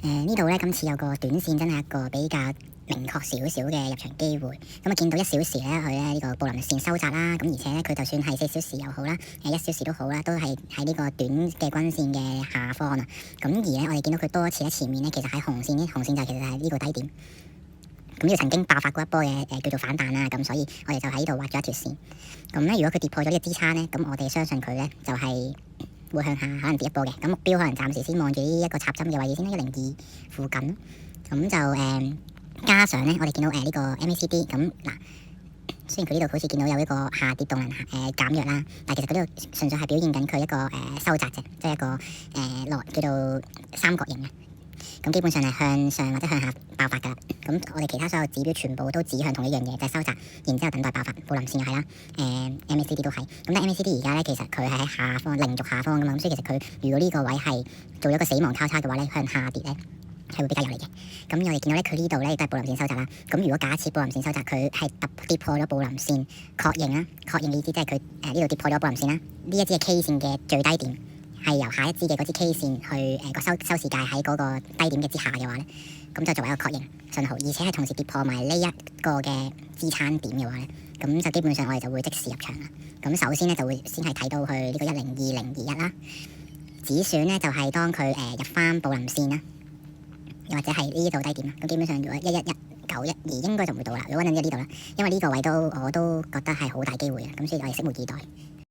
呢度咧今次有個短線真係一個比較明確少少嘅入場機會。咁啊見到1小時咧佢咧呢個布林線收窄啦，咁而且咧佢就算係4小時又好啦，1小時都好啦，都係喺呢個短嘅均線嘅下方啊。咁而咧我哋見到佢多一次喺前面咧，其實喺紅線，紅線就其實係呢個低點。咁呢個曾經爆發過一波嘅叫做反彈啦，咁所以我哋就喺呢度畫咗一條線。咁咧如果佢跌破咗呢個支撐咧，咁我哋相信佢咧就係會向下可能跌一波嘅。咁目標可能暫時先望住呢一個插針嘅位置先啦，102附近。咁就加上咧我哋見到呢個 MACD 咁嗱。雖然佢呢度好似見到有一個下跌動能減弱啦，但其實佢呢度純粹係表現緊佢一個收窄啫，即係一個叫做三角形嘅。咁基本上係向上或者向下爆發㗎啦。咁我哋其他所有指標全部都指向同一樣嘢，就係收窄，然之後等待爆發。布林線又係啦，MACD 都係。咁但 MACD 而家咧其實佢係喺下方，連續下方㗎嘛。咁所以其實佢如果呢個位係做咗個死亡交叉嘅話咧，向下跌咧係會比較有利嘅。咁我哋見到咧佢呢度咧亦都係布林線收窄啦。咁如果假設布林線收窄，佢係跌破咗布林線確認啦，確認嘅意思即係佢呢度跌破咗布林線啦。呢一支係 K 線嘅最低點。係由下一支嘅嗰支 K 線去個收視界喺嗰個低點嘅之下嘅話咧，咁就作為一個確認信號，而且係同時跌破埋呢一個嘅支撐點嘅話咧，咁就基本上我哋就會即時入場啦。咁首先咧就會先係睇到去呢個102021啦，止損咧就係當佢入翻布林線啦，又或者係呢度低點啦。咁基本上如果111.912應該就唔會到啦。如果揾緊呢度啦，因為呢個位我都覺得係好大機會嘅，咁所以我哋拭目以待。